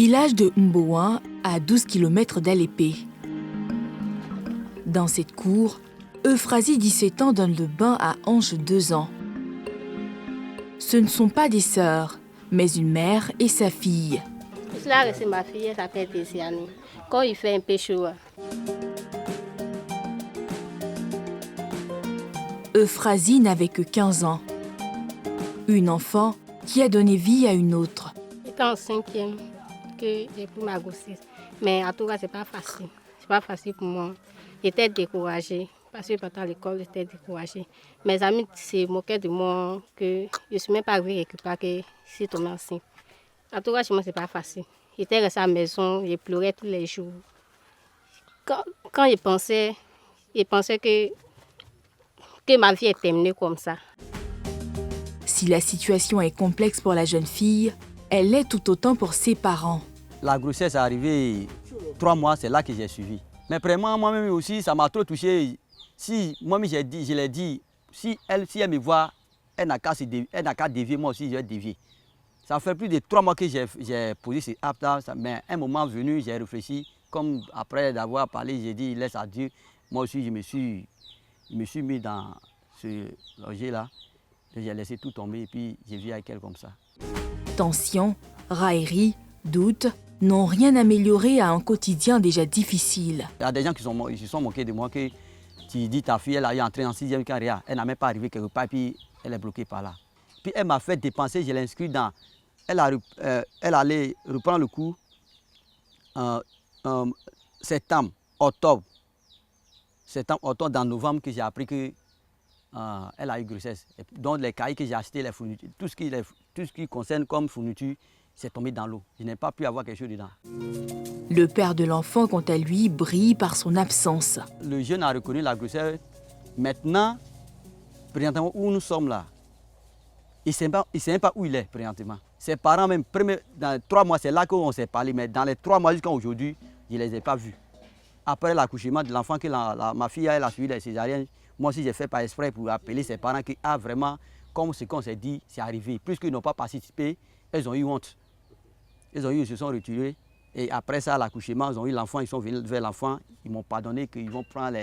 Village de Mbouin, à 12 km d'Alépé. Dans cette cour, Euphrasie, 17 ans, donne le bain à Ange, 2 ans. Ce ne sont pas des sœurs, mais une mère et sa fille. Là, c'est ma fille, elle s'appelle Tessiane. Quand il fait un peu chaud. Euphrasie n'avait que 15 ans. Une enfant qui a donné vie à une autre. J'étais en 5e que j'ai pris ma grossesse. Mais en tout cas, c'est pas facile. C'est pas facile pour moi. J'étais découragée. Parce que pendant l'école, j'étais découragée. Mes amis se moquaient de moi que je ne suis même pas arrivée à récupérer que je suis tombée enceinte. En tout cas, chez moi, c'est pas facile. J'étais restée à la maison, je pleurais tous les jours. Quand je pensais que ma vie est terminée comme ça. Si la situation est complexe pour la jeune fille, elle l'est tout autant pour ses parents. La grossesse est arrivée 3 mois, c'est là que j'ai suivi. Mais vraiment, moi-même aussi, ça m'a trop touché. Si moi-même, je l'ai dit, si elle me voit, elle n'a qu'à dévier, moi aussi, je vais dévier. Ça fait plus de 3 mois que j'ai posé ces actes-là, mais à un moment venu, j'ai réfléchi. Comme après d'avoir parlé, j'ai dit, laisse à Dieu. Moi aussi, je me suis mis dans ce logis-là. J'ai laissé tout tomber et puis j'ai vu avec elle comme ça. Tension, raillerie, doute n'ont rien amélioré à un quotidien déjà difficile. Il y a des gens qui se sont moqués de moi que tu dis ta fille, elle est entrée en 6e carrière, elle n'a même pas arrivé quelque part et puis elle est bloquée par là. Puis elle m'a fait dépenser, je l'ai inscrit dans... Elle allait reprendre le cours septembre, octobre, dans novembre que j'ai appris que elle a eu grossesse. Donc les cahiers que j'ai achetés, les fournitures, tout ce qui concerne comme fourniture, c'est tombé dans l'eau. Je n'ai pas pu avoir quelque chose dedans. Le père de l'enfant, quant à lui, brille par son absence. Le jeune a reconnu la grossesse. Maintenant, présentement où nous sommes là, il ne sait même pas où il est présentement. Ses parents, même, dans 3 mois, c'est là qu'on s'est parlé, mais dans les 3 mois jusqu'à aujourd'hui, je ne les ai pas vus. Après l'accouchement de l'enfant, que ma fille elle a suivi les césariennes, moi aussi j'ai fait par exprès pour appeler ses parents qui vraiment, comme ce qu'on s'est dit, c'est arrivé. Puisqu'ils n'ont pas participé, ils ont eu honte. Ils se sont retirés. Et après ça, l'accouchement, ils ont eu l'enfant, ils sont venus vers l'enfant. Ils m'ont pardonné qu'ils vont prendre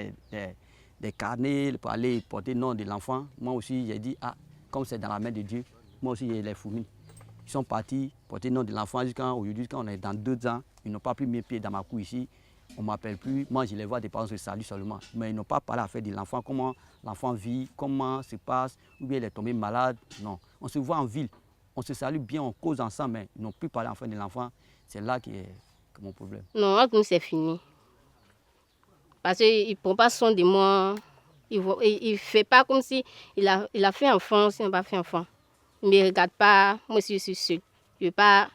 des carnets pour aller porter le nom de l'enfant. Moi aussi, j'ai dit, comme c'est dans la main de Dieu, moi aussi, j'ai les fourmis. Ils sont partis porter le nom de l'enfant jusqu'à aujourd'hui, quand on est dans 2 ans. Ils n'ont pas pris mes pieds dans ma cour ici. On ne m'appelle plus. Moi, je les vois des parents se saluent seulement. Mais ils n'ont pas parlé à faire de l'enfant, comment l'enfant vit, comment se passe, ou bien il est tombé malade. Non. On se voit en ville, on se salue bien, on cause ensemble, mais ils n'ont plus parlé enfin de l'enfant. C'est là que mon problème. Non, entre nous, c'est fini. Parce qu'il ne prend pas soin de moi. Il ne fait pas comme si il a fait enfant, s'il n'a pas fait enfant. Il ne me regarde pas. Moi aussi, je suis seule. Je ne vais pas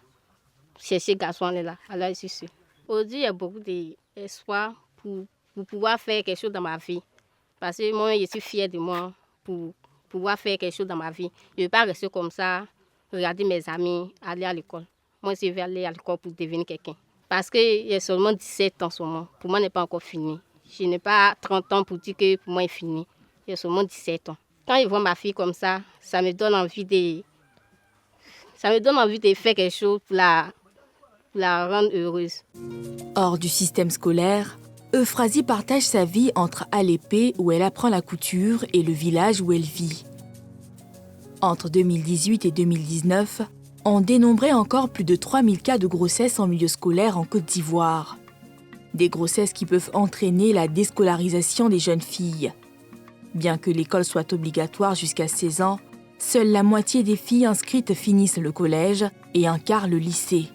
chercher garçon là. Alors, je suis seule. Aujourd'hui, il y a beaucoup d'espoir pour pouvoir faire quelque chose dans ma vie. Parce que moi, je suis fière de moi pour pouvoir faire quelque chose dans ma vie. Je ne vais pas rester comme ça, regarder mes amis, aller à l'école. Moi, je vais aller à l'école pour devenir quelqu'un. Parce que j'ai seulement 17 ans en ce moment. Pour moi, ce n'est pas encore fini. Je n'ai pas 30 ans pour dire que pour moi, c'est fini. J'ai seulement 17 ans. Quand je vois ma fille comme ça me donne envie de faire quelque chose pour la rendre heureuse. Hors du système scolaire, Euphrasie partage sa vie entre Alépé, où elle apprend la couture, et le village où elle vit. Entre 2018 et 2019, on dénombrait encore plus de 3000 cas de grossesse en milieu scolaire en Côte d'Ivoire. Des grossesses qui peuvent entraîner la déscolarisation des jeunes filles. Bien que l'école soit obligatoire jusqu'à 16 ans, seule la moitié des filles inscrites finissent le collège et un quart le lycée.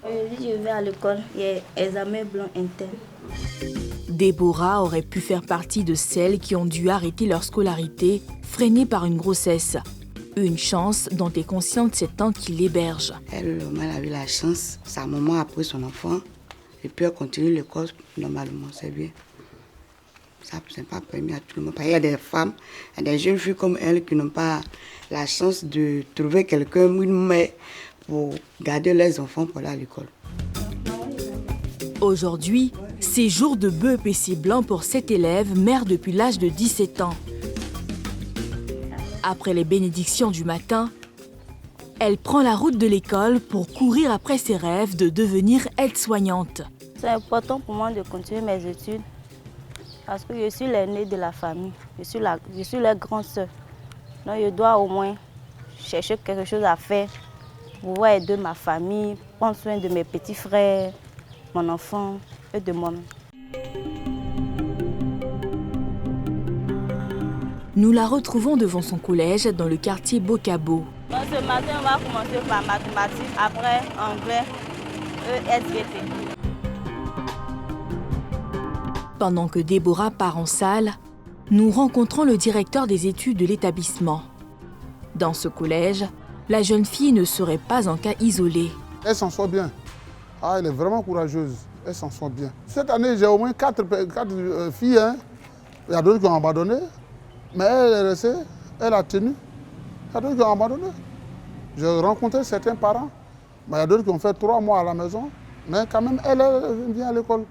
Aujourd'hui, je vais à l'école, il y a examen blanc interne. Déborah aurait pu faire partie de celles qui ont dû arrêter leur scolarité, freinée par une grossesse. Une chance dont est consciente cette tante qui l'héberge. Elle a eu la chance, sa maman a pris son enfant et puis elle continue l'école normalement, c'est bien. Ça n'est pas permis à tout le monde. Parce qu'il y a des femmes, il y a des jeunes filles comme elle qui n'ont pas la chance de trouver quelqu'un, une mère, pour garder leurs enfants pour aller à l'école. Aujourd'hui, c'est jour de BEPC blanc pour cette élève, mère depuis l'âge de 17 ans. Après les bénédictions du matin, elle prend la route de l'école pour courir après ses rêves de devenir aide-soignante. C'est important pour moi de continuer mes études parce que je suis l'aînée de la famille. Je suis la grande sœur. Donc je dois au moins chercher quelque chose à faire pour pouvoir aider ma famille, prendre soin de mes petits frères, mon enfant et de moi-même. Nous la retrouvons devant son collège dans le quartier Bocabo. Donc ce matin, on va commencer par mathématiques, après anglais, SVT. Pendant que Déborah part en salle, nous rencontrons le directeur des études de l'établissement. Dans ce collège, la jeune fille ne serait pas un cas isolé. Elle s'en sort bien. Ah, elle est vraiment courageuse. Elle s'en sort bien. Cette année, j'ai au moins 4 filles. Hein. Il y a d'autres qui ont abandonné. Mais elle est restée, elle a tenu. Il y a d'autres qui ont abandonné. J'ai rencontré certains parents. Mais il y a d'autres qui ont fait 3 mois à la maison. Mais quand même, elle vient à l'école.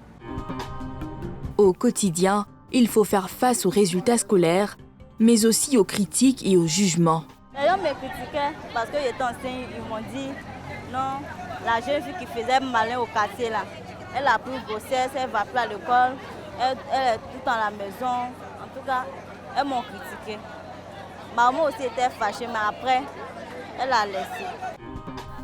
Au quotidien, il faut faire face aux résultats scolaires, mais aussi aux critiques et aux jugements. Les gens me critiquaient parce que j'étais enseignante. Ils m'ont dit, non, la jeune fille qui faisait malin au quartier, là, elle a pris grossesse, elle va plus à l'école, elle est tout à la maison. En tout cas, elles m'ont critiqué. Maman aussi était fâchée, mais après, elle a laissé.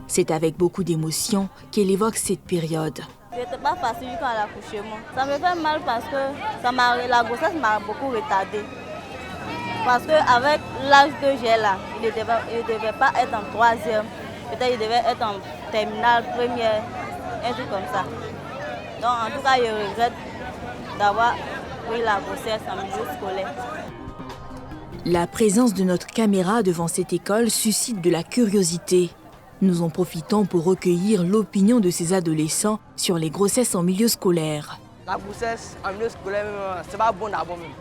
C'est avec beaucoup d'émotion qu'elle évoque cette période. C'était pas facile quand l'accouchement. Ça me fait mal parce que la grossesse m'a beaucoup retardée. Parce qu'avec l'âge que j'ai là, il ne devait pas être en 3e. Peut-être il devait être en terminale, première, un truc comme ça. Donc en tout cas, je regrette d'avoir pris la grossesse en milieu scolaire. La présence de notre caméra devant cette école suscite de la curiosité. Nous en profitons pour recueillir l'opinion de ces adolescents sur les grossesses en milieu scolaire. La grossesse en milieu scolaire, c'est pas bon d'abord même.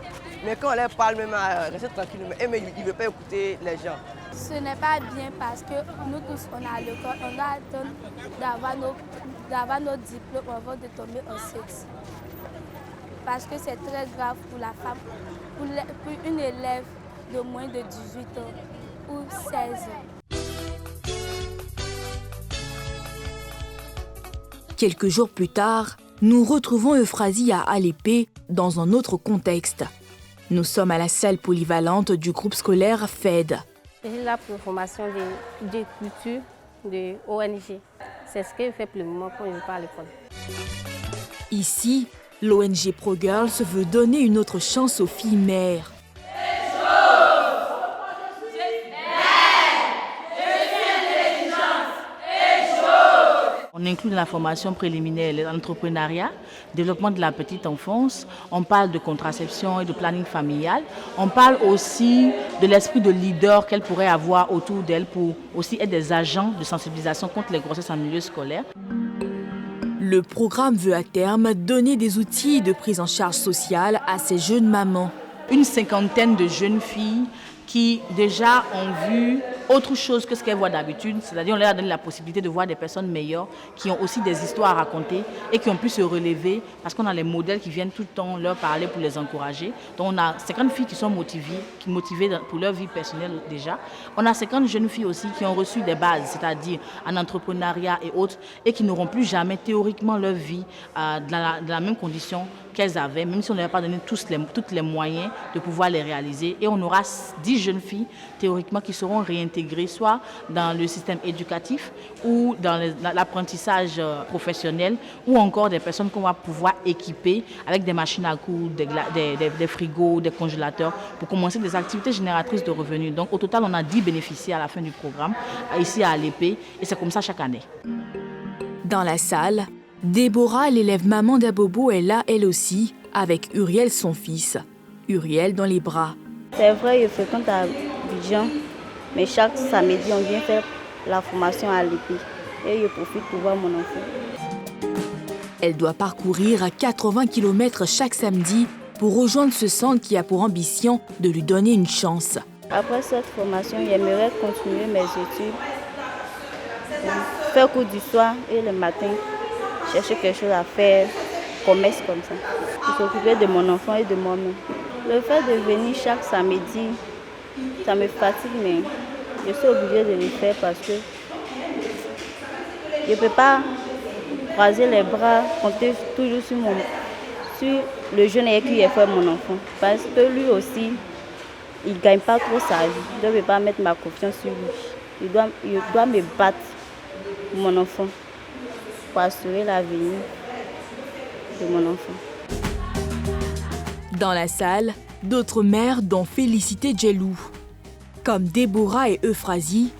Mais quand on leur parle même, rester tranquille, mais il ne veut pas écouter les gens. Ce n'est pas bien parce que nous tous, on est à l'école, on doit attendre d'avoir nos diplômes avant de tomber enceinte. Parce que c'est très grave pour la femme, pour une élève de moins de 18 ans ou 16 ans. Quelques jours plus tard, nous retrouvons Euphrasie à Alépé dans un autre contexte. Nous sommes à la salle polyvalente du groupe scolaire FED. J'ai la formation de culture de ONG. C'est ce que je fais pour le moment quand je pars à l'école. Ici, l'ONG ProGirls veut donner une autre chance aux filles mères. On inclut dans la formation préliminaire l'entrepreneuriat, développement de la petite enfance, on parle de contraception et de planning familial, on parle aussi de l'esprit de leader qu'elle pourrait avoir autour d'elle pour aussi être des agents de sensibilisation contre les grossesses en milieu scolaire. Le programme veut à terme donner des outils de prise en charge sociale à ces jeunes mamans. Une 50aine de jeunes filles qui déjà ont vu autre chose que ce qu'elles voient d'habitude, c'est-à-dire on leur a donné la possibilité de voir des personnes meilleures qui ont aussi des histoires à raconter et qui ont pu se relever parce qu'on a les modèles qui viennent tout le temps leur parler pour les encourager. Donc on a 50 filles qui sont motivées pour leur vie personnelle déjà. On a 50 jeunes filles aussi qui ont reçu des bases, c'est-à-dire en entrepreneuriat et autres, et qui n'auront plus jamais théoriquement leur vie dans la même condition qu'elles avaient, même si on ne leur a pas donné tous les moyens de pouvoir les réaliser. Et on aura 10 jeunes filles théoriquement qui seront réintégrées soit dans le système éducatif ou dans l'apprentissage professionnel, ou encore des personnes qu'on va pouvoir équiper avec des machines à coudre, des frigos, des congélateurs pour commencer des activités génératrices de revenus. Donc au total, on a 10 bénéficiaires à la fin du programme ici à Alépé et c'est comme ça chaque année. Dans la salle, Déborah, l'élève maman d'Abobo, est là elle aussi avec Uriel son fils. Uriel dans les bras. C'est vrai, je fréquente à Abidjan, mais chaque samedi, on vient faire la formation à Alépé et je profite pour voir mon enfant. Elle doit parcourir 80 km chaque samedi pour rejoindre ce centre qui a pour ambition de lui donner une chance. Après cette formation, j'aimerais continuer mes études, faire cours du soir et le matin, chercher quelque chose à faire, commerce comme ça, pour s'occuper de mon enfant et de moi-même. Le fait de venir chaque samedi, ça me fatigue, mais je suis obligée de le faire parce que je ne peux pas croiser les bras, compter toujours sur le jeune qui est fait mon enfant. Parce que lui aussi, il ne gagne pas trop sa vie. Je ne peux pas mettre ma confiance sur lui. Il doit me battre pour mon enfant, pour assurer l'avenir de mon enfant. Dans la salle, d'autres mères dont Félicité Djelou. Comme Déborah et Euphrasie,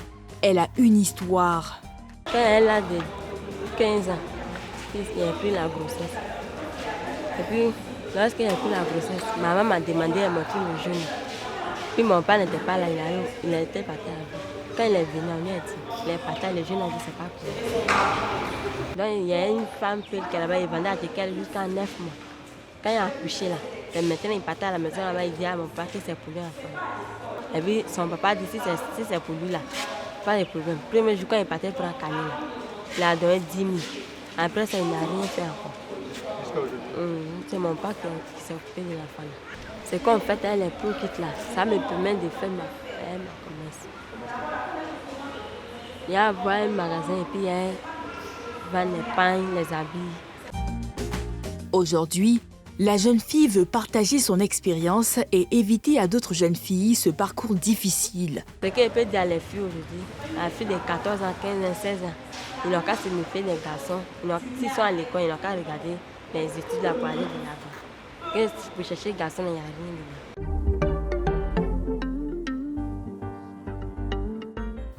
elle a une histoire. Quand elle a 15 ans, il a pris la grossesse. Et puis, lorsqu'il a pris la grossesse, ma maman m'a demandé de montrer le genou. Puis mon père n'était pas là, il était parti avec. Quand il est venu, on lui a dit, il est parti, le genou a dit, c'est pas quoi. Donc, il y a une femme qui là-bas, il vendait à Tekel jusqu'à 9 mois. Quand il a accouché là, maintenant il partait à la maison là-bas, il dit à mon père que c'est pour lui enfant. Et puis son papa dit si c'est pour lui là, pas de problème. Le premier jour quand il partait pour un camion, il a donné 10 000. Après ça, il n'a rien fait encore. C'est mon père qui s'est occupé de l'enfant là. C'est qu'en fait, elle est pour quitte là. Ça me permet de faire ma commerce. Il y a un magasin et puis il y a vendre les pains, les habits. Aujourd'hui, la jeune fille veut partager son expérience et éviter à d'autres jeunes filles ce parcours difficile. Ce que je peux dire à les filles aujourd'hui, les filles de 14 ans, 15 ans, 16 ans, ils n'ont qu'à se méfier des garçons. S'ils sont à l'école, ils n'ont qu'à regarder les études là pour aller de l'avant. Que pour chercher les garçons, il n'y a rien dedans.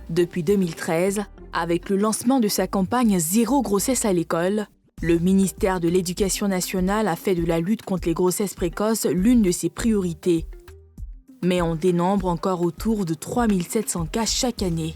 Depuis 2013, avec le lancement de sa campagne Zéro grossesse à l'école, le ministère de l'Éducation nationale a fait de la lutte contre les grossesses précoces l'une de ses priorités. Mais on dénombre encore autour de 3 700 cas chaque année.